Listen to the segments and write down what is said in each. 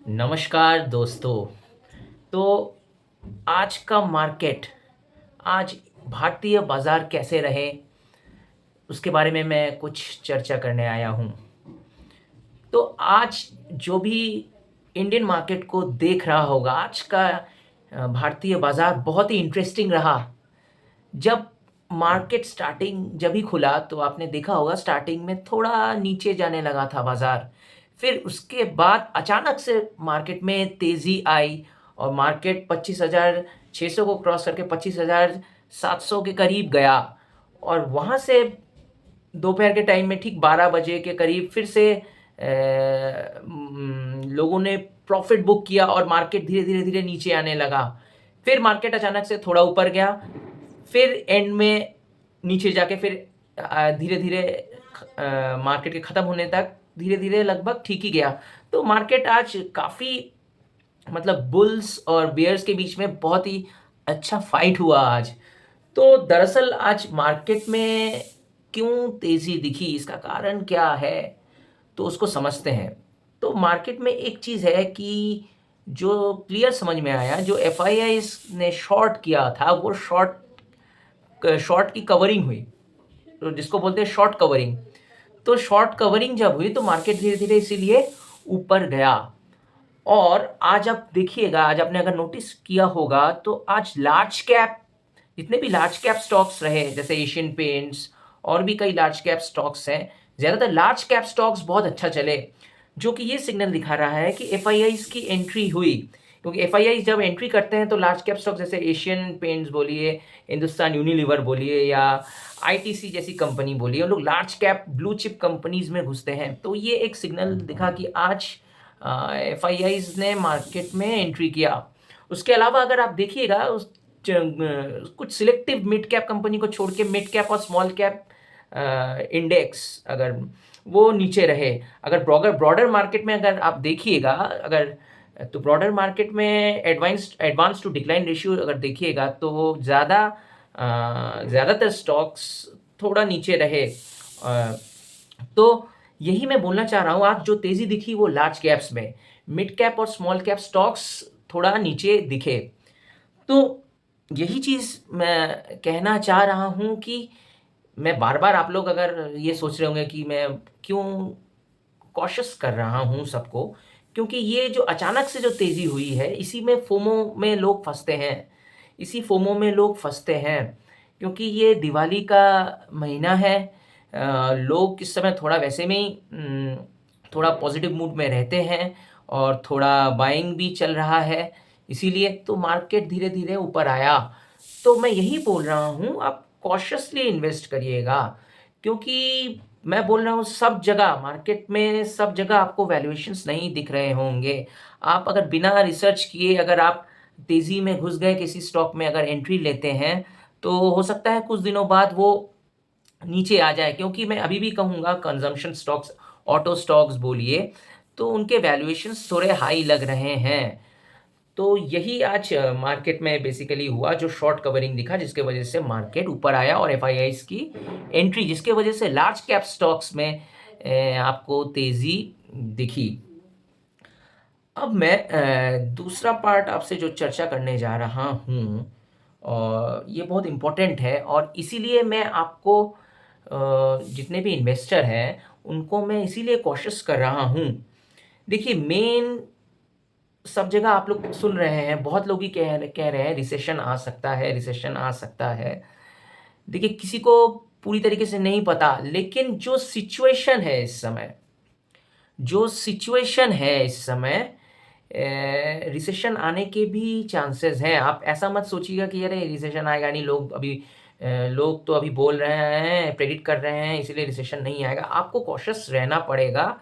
नमस्कार दोस्तों। तो आज का मार्केट, आज भारतीय बाज़ार कैसे रहे, उसके बारे में मैं कुछ चर्चा करने आया हूँ। तो आज जो भी इंडियन मार्केट को देख रहा होगा, आज का भारतीय बाज़ार बहुत ही इंटरेस्टिंग रहा। जब मार्केट स्टार्टिंग जब ही खुला तो आपने देखा होगा स्टार्टिंग में थोड़ा नीचे जाने लगा था बाज़ार। फिर उसके बाद अचानक से मार्केट में तेज़ी आई और मार्केट 25,600 को क्रॉस करके 25,700 के करीब गया और वहाँ से दोपहर के टाइम में ठीक 12 बजे के करीब फिर से लोगों ने प्रॉफ़िट बुक किया और मार्केट धीरे-धीरे नीचे आने लगा। फिर मार्केट अचानक से थोड़ा ऊपर गया, फिर एंड में नीचे जाके फिर धीरे-धीरे मार्केट के ख़त्म होने तक धीरे-धीरे लगभग ठीक ही गया। तो मार्केट आज काफ़ी मतलब बुल्स और बियर्स के बीच में बहुत ही अच्छा फाइट हुआ आज। तो दरअसल आज मार्केट में क्यों तेज़ी दिखी, इसका कारण क्या है? तो उसको समझते हैं। तो मार्केट में एक चीज़ है कि जो क्लियर समझ में आया, जो एफआईआईज़ ने शॉर्ट किया था, वो शॉर्ट की कवरिंग हुई, तो जिसको बोलते हैं शॉर्ट कवरिंग। तो शॉर्ट कवरिंग जब हुई तो मार्केट धीरे-धीरे इसीलिए ऊपर गया। और आज आप देखिएगा, आज आपने अगर नोटिस किया होगा तो आज लार्ज कैप, जितने भी लार्ज कैप स्टॉक्स रहे जैसे एशियन पेंट्स और भी कई लार्ज कैप स्टॉक्स हैं, ज़्यादातर लार्ज कैप स्टॉक्स बहुत अच्छा चले, जो कि ये सिग्नल दिखा रहा है कि एफआईआईज़ की एंट्री हुई। क्योंकि एफआईआईज़ जब एंट्री करते हैं तो लार्ज कैप स्टॉक जैसे एशियन पेंट्स बोलिए, हिंदुस्तान यूनिलीवर बोलिए या आईटीसी जैसी कंपनी बोलिए, वो लोग large cap blue chip companies में घुसते हैं। तो ये एक सिग्नल दिखा कि आज एफआईआईज़ ने मार्केट में एंट्री किया। उसके अलावा अगर आप देखिएगा कुछ सिलेक्टिव मिड कैप कंपनी को छोड़ के मिड कैप और स्मॉल कैप इंडेक्स अगर वो नीचे रहे। अगर ब्रॉडर ब्रॉडर मार्केट में अगर आप देखिएगा, अगर तो ब्रॉडर मार्केट में एडवांस टू डिक्लाइन रेशियो अगर देखिएगा तो ज़्यादातर स्टॉक्स थोड़ा नीचे रहे। तो यही मैं बोलना चाह रहा हूँ, आज जो तेज़ी दिखी वो लार्ज कैप्स में, मिड कैप और स्मॉल कैप स्टॉक्स थोड़ा नीचे दिखे। तो यही चीज़ मैं कहना चाह रहा हूँ कि मैं बार-बार, आप लोग अगर ये सोच रहे होंगे कि मैं क्यों कॉशियस कर रहा हूँ सबको, क्योंकि ये जो अचानक से जो तेज़ी हुई है, इसी में फोमो में लोग फँसते हैं। इसी फोमो में लोग फँसते हैं, क्योंकि ये दिवाली का महीना है। लोग इस समय थोड़ा वैसे में ही थोड़ा पॉज़िटिव मूड में रहते हैं और थोड़ा बाइंग भी चल रहा है, इसीलिए तो मार्केट धीरे-धीरे ऊपर आया। तो मैं यही बोल रहा हूँ, आप कॉशियसली इन्वेस्ट करिएगा, क्योंकि मैं बोल रहा हूँ सब जगह मार्केट में सब जगह आपको वैल्यूएशंस नहीं दिख रहे होंगे। आप अगर बिना रिसर्च किए अगर आप तेज़ी में घुस गए किसी स्टॉक में अगर एंट्री लेते हैं, तो हो सकता है कुछ दिनों बाद वो नीचे आ जाए, क्योंकि मैं अभी भी कहूँगा कंज़म्पशन स्टॉक्स, ऑटो स्टॉक्स बोलिए, तो उनके वैल्यूएशंस थोड़े हाई लग रहे हैं। तो यही आज मार्केट में बेसिकली हुआ, जो शॉर्ट कवरिंग दिखा जिसके वजह से मार्केट ऊपर आया और एफआईआईज़ की एंट्री जिसके वजह से लार्ज कैप स्टॉक्स में आपको तेज़ी दिखी। अब मैं दूसरा पार्ट आपसे जो चर्चा करने जा रहा हूँ, और ये बहुत इम्पोर्टेंट है और इसीलिए मैं आपको जितने भी इन्वेस्टर हैं, उनको मैं इसीलिए कॉशियस कर रहा हूँ। देखिए, मेन सब जगह आप लोग सुन रहे हैं, बहुत लोग ही कह रहे हैं रिसेशन आ सकता है, रिसेशन आ सकता है। देखिए, किसी को पूरी तरीके से नहीं पता, लेकिन जो सिचुएशन है इस समय, रिसेशन आने के भी चांसेस हैं। आप ऐसा मत सोचिएगा कि अरे रिसेशन आएगा नहीं, लोग तो अभी बोल रहे हैं, प्रेडिक्ट कर रहे हैं, इसीलिए रिसेशन नहीं आएगा। आपको कॉशियस रहना पड़ेगा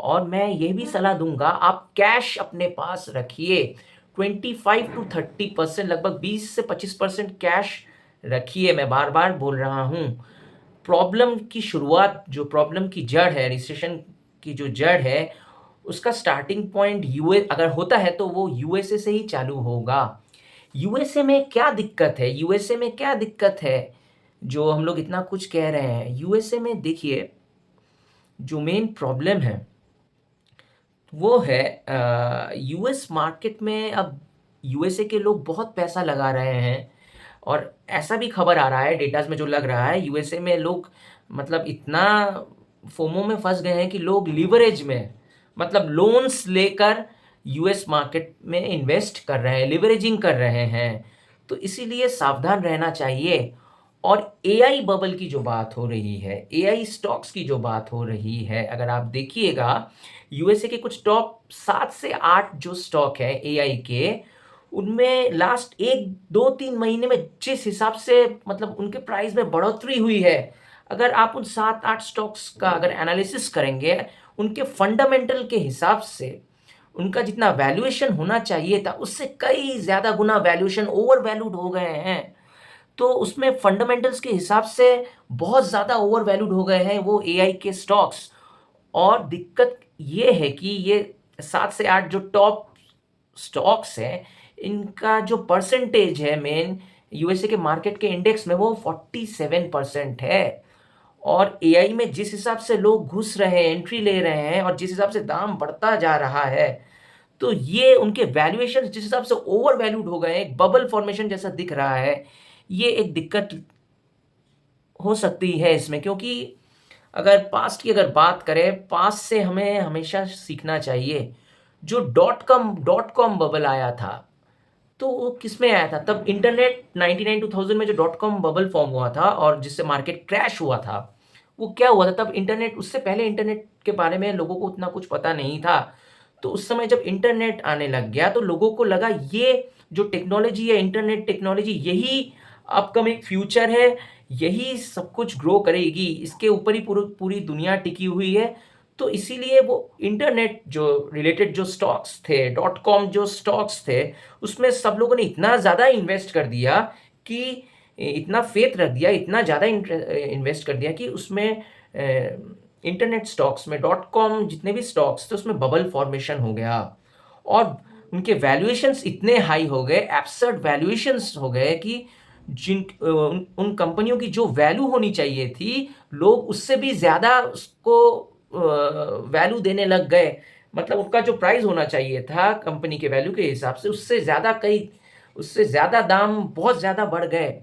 और मैं ये भी सलाह दूँगा, आप कैश अपने पास रखिए। 25 टू 30% लगभग 20 से 25% कैश रखिए, मैं बार-बार बोल रहा हूँ। प्रॉब्लम की शुरुआत, जो प्रॉब्लम की जड़ है, रिसेशन की जो जड़ है, उसका स्टार्टिंग पॉइंट अगर होता है तो वो यूएसए से ही चालू होगा। यूएसए में क्या दिक्कत है? यूएसए में क्या दिक्कत है, जो हम लोग इतना कुछ कह रहे हैं? यूएसए में देखिए, जो मेन प्रॉब्लम है, वो है यूएस मार्केट में अब यूएसए के लोग बहुत पैसा लगा रहे हैं और ऐसा भी खबर आ रहा है डेटाज़ में जो लग रहा है यूएसए में लोग मतलब इतना फोमो में फँस गए हैं कि लोग लिवरेज में मतलब लोन्स लेकर यूएस मार्केट में इन्वेस्ट कर रहे हैं, लिवरेजिंग कर रहे हैं। तो इसीलिए सावधान रहना चाहिए। और एआई बबल की जो बात हो रही है, एआई स्टॉक्स की जो बात हो रही है, अगर आप देखिएगा यूएसए के कुछ टॉप 7 से 8 जो स्टॉक है एआई के, उनमें लास्ट 1, 2, 3 महीने में जिस हिसाब से मतलब उनके प्राइस में बढ़ोतरी हुई है, अगर आप उन 7-8 स्टॉक्स का अगर एनालिसिस करेंगे, उनके फंडामेंटल के हिसाब से, उनका जितना वैल्यूएशन होना चाहिए था, उससे कई ज़्यादा गुना वैल्यूएशन ओवर वैल्यूड हो गए हैं। तो उसमें फंडामेंटल्स के हिसाब से बहुत ज़्यादा ओवर वैल्यूड हो गए हैं वो एआई के स्टॉक्स। और दिक्कत ये है कि ये 7 से 8 जो टॉप स्टॉक्स हैं, इनका जो परसेंटेज है मेन यूएसए के मार्केट के इंडेक्स में वो 47% है। और एआई में जिस हिसाब से लोग घुस रहे हैं, एंट्री ले रहे हैं और जिस हिसाब से दाम बढ़ता जा रहा है, तो ये उनके वैल्यूएशन जिस हिसाब से ओवर वैल्यूड हो गए हैं, एक बबल फॉर्मेशन जैसा दिख रहा है, ये एक दिक्कत हो सकती है इसमें। क्योंकि अगर पास्ट की अगर बात करें, पास्ट से हमें हमेशा सीखना चाहिए। जो डॉट कॉम बबल आया था, तो वो किसमें आया था? तब इंटरनेट 99-2000 में जो डॉट कॉम बबल फॉर्म हुआ था और जिससे मार्केट क्रैश हुआ था, वो क्या हुआ था? तब इंटरनेट, उससे पहले इंटरनेट के बारे में लोगों को उतना कुछ पता नहीं था। तो उस समय जब इंटरनेट आने लग गया तो लोगों को लगा ये जो टेक्नोलॉजी है, इंटरनेट टेक्नोलॉजी, यही अपकमिंग फ्यूचर है, यही सब कुछ ग्रो करेगी, इसके ऊपर ही पूरी दुनिया टिकी हुई है। तो इसीलिए वो इंटरनेट जो रिलेटेड जो स्टॉक्स थे, डॉट कॉम जो स्टॉक्स थे, उसमें सब लोगों ने इतना ज़्यादा इन्वेस्ट कर दिया कि इतना फेथ रख दिया, इतना ज़्यादा इन्वेस्ट कर दिया कि उसमें इंटरनेट स्टॉक्स में डॉट कॉम जितने भी स्टॉक्स थे उसमें बबल फॉर्मेशन हो गया और उनके वैल्यूएशंस इतने हाई हो गए, एब्सर्ड वैल्यूएशंस हो गए कि उन कंपनियों की जो वैल्यू होनी चाहिए थी, लोग उससे भी ज़्यादा उसको वैल्यू देने लग गए। मतलब उसका जो प्राइस होना चाहिए था कंपनी के वैल्यू के हिसाब से, उससे ज़्यादा दाम बहुत ज़्यादा बढ़ गए,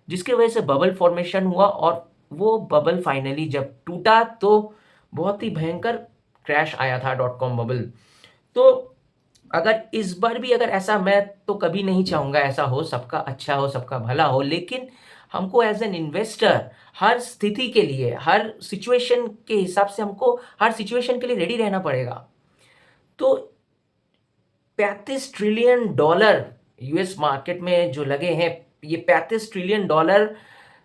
जिसकी वजह से बबल फॉर्मेशन हुआ। और वो बबल फाइनली जब टूटा तो बहुत ही भयंकर क्रैश आया था डॉट कॉम बबल। तो अगर इस बार भी अगर ऐसा, मैं तो कभी नहीं चाहूँगा ऐसा हो, सबका अच्छा हो, सबका भला हो, लेकिन हमको एज एन इन्वेस्टर हर स्थिति के लिए, हर सिचुएशन के हिसाब से हमको हर सिचुएशन के लिए रेडी रहना पड़ेगा। तो 35 ट्रिलियन डॉलर यूएस मार्केट में जो लगे हैं, ये 35 ट्रिलियन डॉलर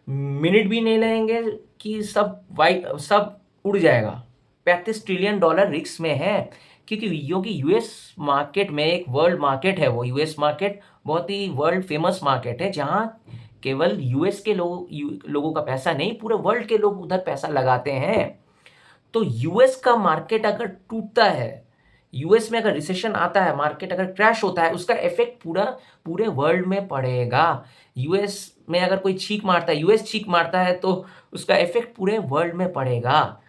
मिनट भी नहीं लगेंगे कि सब उड़ जाएगा। 35 ट्रिलियन डॉलर रिस्क में है, क्योंकि यूएस मार्केट में एक वर्ल्ड मार्केट है, वो यूएस मार्केट बहुत ही वर्ल्ड फेमस मार्केट है, जहाँ केवल यूएस के लोगों का पैसा नहीं, पूरे वर्ल्ड के लोग उधर पैसा लगाते हैं। तो यूएस का मार्केट अगर टूटता है, यूएस में अगर रिसेशन आता है, मार्केट अगर क्रैश होता है, उसका इफेक्ट पूरे वर्ल्ड में पड़ेगा। यूएस में अगर कोई छींक मारता है, यूएस छींक मारता है, तो उसका इफेक्ट पूरे वर्ल्ड में पड़ेगा।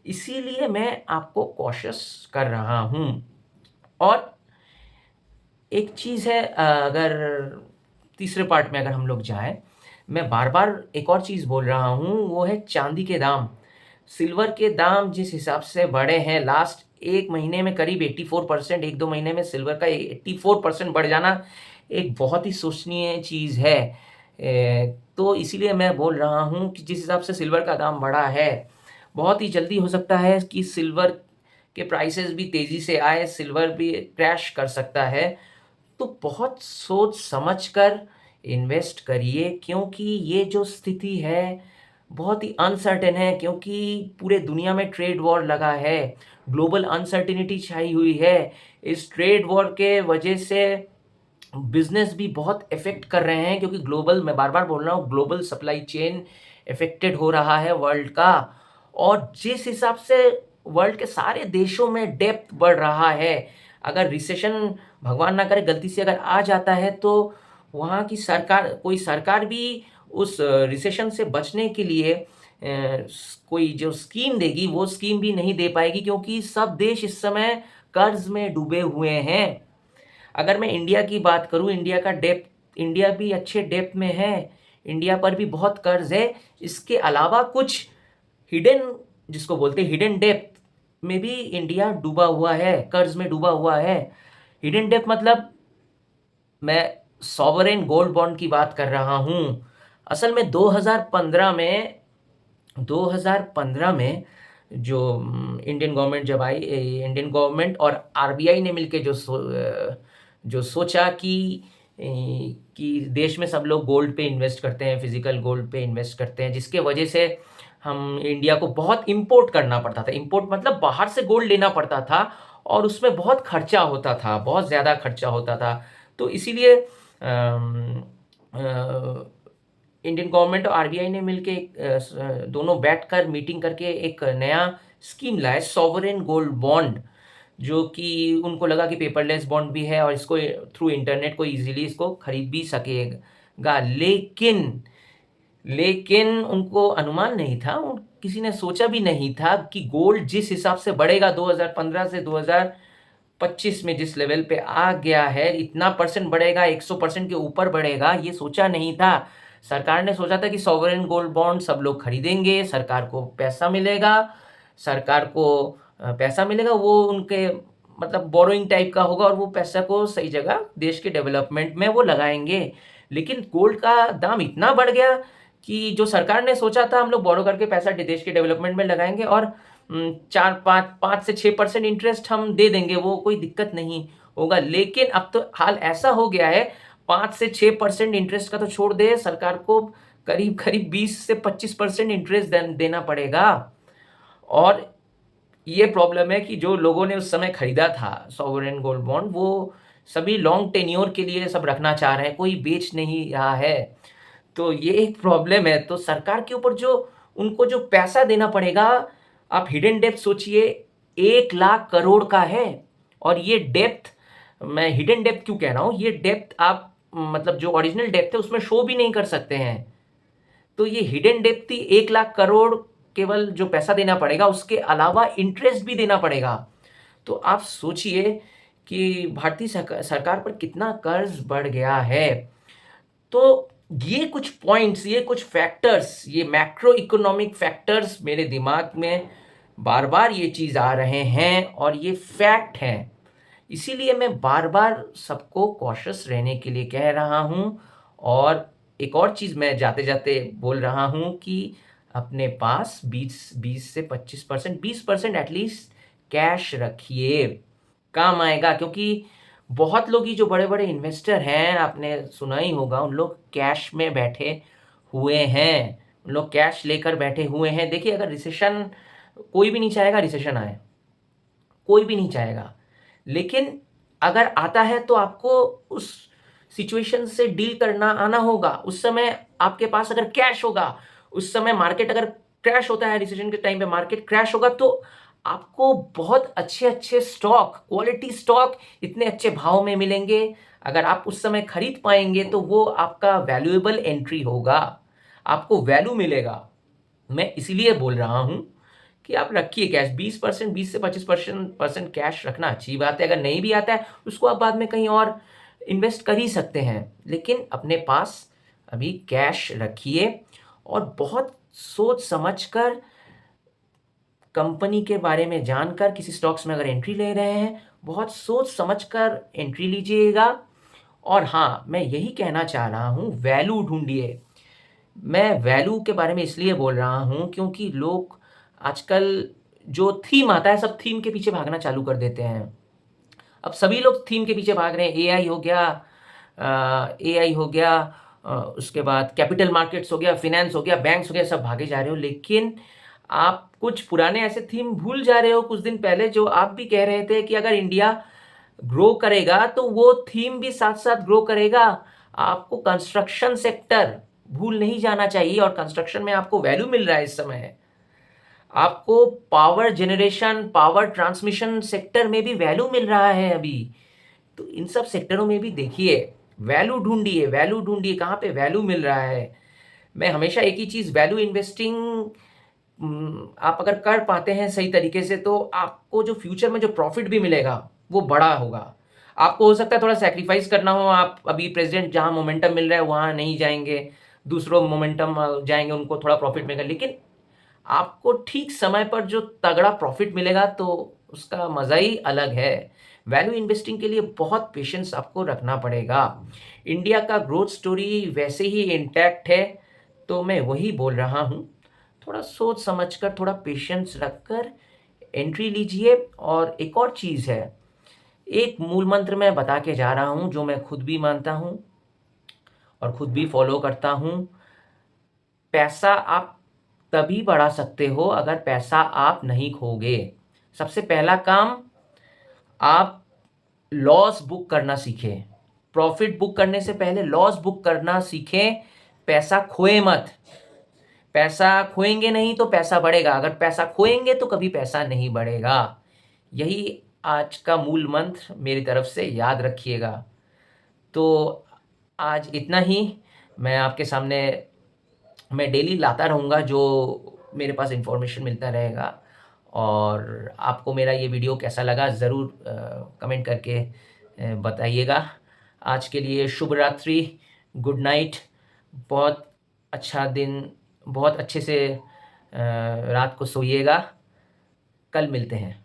इसीलिए मैं आपको कॉशियस कर रहा हूँ। और एक चीज़ है, अगर तीसरे पार्ट में अगर हम लोग जाएँ, मैं बार-बार एक और चीज़ बोल रहा हूँ, वो है चाँदी के दाम। सिल्वर के दाम जिस हिसाब से बढ़े हैं लास्ट 1 महीने में करीब 84%, 1-2 महीने में सिल्वर का 84% बढ़ जाना एक बहुत ही सोचनीय चीज़ है। तो इसीलिए मैं बोल रहा हूँ कि जिस हिसाब से सिल्वर का दाम बढ़ा है, बहुत ही जल्दी हो सकता है कि सिल्वर के प्राइसेज़ भी तेज़ी से आए, सिल्वर भी क्रैश कर सकता है। तो बहुत सोच समझ कर इन्वेस्ट करिए, क्योंकि ये जो स्थिति है बहुत ही अनसर्टेन है, क्योंकि पूरे दुनिया में ट्रेड वॉर लगा है, ग्लोबल अनसर्टेनिटी छाई हुई है। इस ट्रेड वॉर के वजह से बिजनेस भी बहुत इफेक्ट कर रहे हैं, क्योंकि ग्लोबल, मैं बार बार बोल रहा हूँ, ग्लोबल सप्लाई चेन इफेक्टेड हो रहा है वर्ल्ड का। और जिस हिसाब से वर्ल्ड के सारे देशों में डेप्थ बढ़ रहा है, अगर रिसेशन भगवान ना करे गलती से अगर आ जाता है, तो वहाँ की सरकार, कोई सरकार भी उस रिसेशन से बचने के लिए कोई जो स्कीम देगी, वो स्कीम भी नहीं दे पाएगी, क्योंकि सब देश इस समय कर्ज में डूबे हुए हैं। अगर मैं इंडिया की बात करूं, इंडिया का डेप्थ, इंडिया भी अच्छे डेप्थ में है, इंडिया पर भी बहुत कर्ज है। इसके अलावा कुछ हिडन, जिसको बोलते हैं हिडन डेप्थ में भी इंडिया डूबा हुआ है, कर्ज में डूबा हुआ है। हिडन डेप्थ मतलब मैं सॉवरेन गोल्ड बॉन्ड की बात कर रहा हूं। असल में 2015 में जो इंडियन गवर्नमेंट जब आई, इंडियन गवर्नमेंट और आरबीआई ने मिलकर जो सोचा कि देश में सब लोग गोल्ड पे इन्वेस्ट करते हैं, फिजिकल गोल्ड पे इन्वेस्ट करते हैं, जिसके वजह से हम इंडिया को बहुत इंपोर्ट करना पड़ता था। इंपोर्ट मतलब बाहर से गोल्ड लेना पड़ता था और उसमें बहुत खर्चा होता था, बहुत ज़्यादा खर्चा होता था। तो इसीलिए इंडियन गवर्नमेंट और आरबीआई ने मिलके दोनों बैठकर मीटिंग करके एक नया स्कीम लाए, सॉवरेन गोल्ड बॉन्ड, जो कि उनको लगा कि पेपरलेस बॉन्ड भी है और इसको थ्रू इंटरनेट को इजीली इसको खरीद भी सकेगा। लेकिन उनको अनुमान नहीं था, किसी ने सोचा भी नहीं था कि गोल्ड जिस हिसाब से बढ़ेगा 2015 से 2025 में जिस लेवल पे आ गया है, इतना परसेंट बढ़ेगा, 100% के ऊपर बढ़ेगा, ये सोचा नहीं था। सरकार ने सोचा था कि सॉवरेन गोल्ड बॉन्ड सब लोग खरीदेंगे, सरकार को पैसा मिलेगा, वो उनके मतलब बोरोइंग टाइप का होगा और वो पैसा को सही जगह देश के डेवलपमेंट में वो लगाएंगे। लेकिन गोल्ड का दाम इतना बढ़ गया कि जो सरकार ने सोचा था हम लोग बोरो करके पैसा देश के डेवलपमेंट में लगाएंगे और 5 से 6% इंटरेस्ट हम दे देंगे, वो कोई दिक्कत नहीं होगा। लेकिन अब तो हाल ऐसा हो गया है, 5 से 6% इंटरेस्ट का तो छोड़ दे, सरकार को करीब करीब 20 से 25% इंटरेस्ट देना पड़ेगा। और ये प्रॉब्लम है कि जो लोगों ने उस समय खरीदा था सॉवरेन गोल्ड बॉन्ड, वो सभी लॉन्ग टेन्योर के लिए सब रखना चाह रहे हैं, कोई बेच नहीं रहा है। तो ये एक प्रॉब्लम है। तो सरकार के ऊपर जो उनको जो पैसा देना पड़ेगा, आप हिडन डेप्थ सोचिए, 1 लाख करोड़ का है। और ये डेप्थ, मैं हिडन डेप्थ क्यों कह रहा हूं, ये डेप्थ आप मतलब जो ओरिजिनल डेप्थ है उसमें शो भी नहीं कर सकते हैं। तो ये हिडन डेप्थ थी, 1 लाख करोड़ केवल जो पैसा देना पड़ेगा, उसके अलावा इंटरेस्ट भी देना पड़ेगा। तो आप सोचिए कि भारतीय सरकार पर कितना कर्ज बढ़ गया है। तो ये कुछ पॉइंट्स, ये कुछ फैक्टर्स, ये मैक्रो इकोनॉमिक फैक्टर्स मेरे दिमाग में बार बार ये चीज़ आ रहे हैं और ये फैक्ट हैं। इसीलिए मैं बार बार सबको कॉशियस रहने के लिए कह रहा हूँ। और एक और चीज़ मैं जाते जाते बोल रहा हूँ कि अपने पास 20 से 25%, 20% एटलीस्ट कैश रखिए, काम आएगा। क्योंकि बहुत लोग ही जो बड़े बड़े इन्वेस्टर हैं, आपने सुना ही होगा, उन लोग कैश में बैठे हुए हैं, उन लोग कैश लेकर बैठे हुए हैं। देखिए, अगर रिसेशन, कोई भी नहीं चाहेगा रिसेशन आए, कोई भी नहीं चाहेगा, लेकिन अगर आता है तो आपको उस सिचुएशन से डील करना आना होगा। उस समय आपके पास अगर कैश होगा, उस समय मार्केट अगर क्रैश होता है, रिसेशन के टाइम पे मार्केट क्रैश होगा, तो आपको बहुत अच्छे अच्छे स्टॉक, क्वालिटी स्टॉक इतने अच्छे भाव में मिलेंगे। अगर आप उस समय खरीद पाएंगे तो वो आपका वैल्यूएबल एंट्री होगा, आपको वैल्यू मिलेगा। मैं इसीलिए बोल रहा हूं कि आप रखिए कैश, 20%, 20 से 25% कैश रखना अच्छी बात है। अगर नहीं भी आता है उसको आप बाद में कहीं और इन्वेस्ट कर ही सकते हैं, लेकिन अपने पास अभी कैश रखिए। और बहुत सोच समझकर, कंपनी के बारे में जानकर, किसी स्टॉक्स में अगर एंट्री ले रहे हैं, बहुत सोच समझकर एंट्री लीजिएगा। और हाँ, मैं यही कहना चाह रहा हूँ, वैल्यू ढूंढिए। मैं वैल्यू के बारे में इसलिए बोल रहा हूँ क्योंकि लोग आजकल जो थीम आता है, सब थीम के पीछे भागना चालू कर देते हैं। अब सभी लोग थीम के पीछे भाग रहे हैं। एआई हो गया, उसके बाद कैपिटल मार्केट्स हो गया, फिनेंस हो गया, बैंक्स हो गया, सब भागे जा रहे हो। लेकिन आप कुछ पुराने ऐसे थीम भूल जा रहे हो कुछ दिन पहले, जो आप भी कह रहे थे कि अगर इंडिया ग्रो करेगा तो वो थीम भी साथ साथ ग्रो करेगा। आपको कंस्ट्रक्शन सेक्टर भूल नहीं जाना चाहिए, और कंस्ट्रक्शन में आपको वैल्यू मिल रहा है इस समय। आपको power generation, power transmission sector में भी वैल्यू मिल रहा है अभी। तो इन सब सेक्टरों में भी देखिए, वैल्यू ढूंढिए, वैल्यू ढूंढिए, कहाँ पे वैल्यू मिल रहा है। मैं हमेशा एक ही चीज़, वैल्यू इन्वेस्टिंग आप अगर कर पाते हैं सही तरीके से तो आपको जो फ्यूचर में जो प्रॉफ़िट भी मिलेगा, वो बड़ा होगा। आपको हो सकता है थोड़ा सैक्रिफ़ाइस करना हो, आप अभी प्रेज़ेंट जहाँ मोमेंटम मिल रहा है वहाँ नहीं जाएँगे, दूसरों मोमेंटम जाएँगे उनको थोड़ा प्रॉफ़िट मिलेगा। लेकिन आपको ठीक समय पर जो तगड़ा प्रॉफ़िट मिलेगा तो उसका मज़ा ही अलग है। वैल्यू इन्वेस्टिंग के लिए बहुत पेशेंस आपको रखना पड़ेगा। इंडिया का ग्रोथ स्टोरी वैसे ही इंटैक्ट है, तो मैं वही बोल रहा हूँ। थोड़ा सोच समझकर, थोड़ा पेशेंस रखकर एंट्री लीजिए। और एक और चीज़ है, एक मूल मंत्र मैं बता के जा रहा हूँ जो मैं खुद भी मानता हूँ और खुद भी फ़ॉलो करता हूँ। पैसा आप तभी बढ़ा सकते हो अगर पैसा आप नहीं खोगे। सबसे पहला काम, आप लॉस बुक करना सीखें। प्रॉफ़िट बुक करने से पहले लॉस बुक करना सीखें। पैसा खोएँ मत। पैसा खोएँगे नहीं तो पैसा बढ़ेगा, अगर पैसा खोएँगे तो कभी पैसा नहीं बढ़ेगा। यही आज का मूल मंत्र मेरी तरफ से याद रखिएगा। तो आज इतना ही। मैं आपके सामने मैं डेली लाता रहूँगा जो मेरे पास इन्फॉर्मेशन मिलता रहेगा। और आपको मेरा ये वीडियो कैसा लगा ज़रूर कमेंट करके बताइएगा। आज के लिए शुभ रात्रि, गुड नाइट। बहुत अच्छा दिन, बहुत अच्छे से रात को सोइएगा। कल मिलते हैं।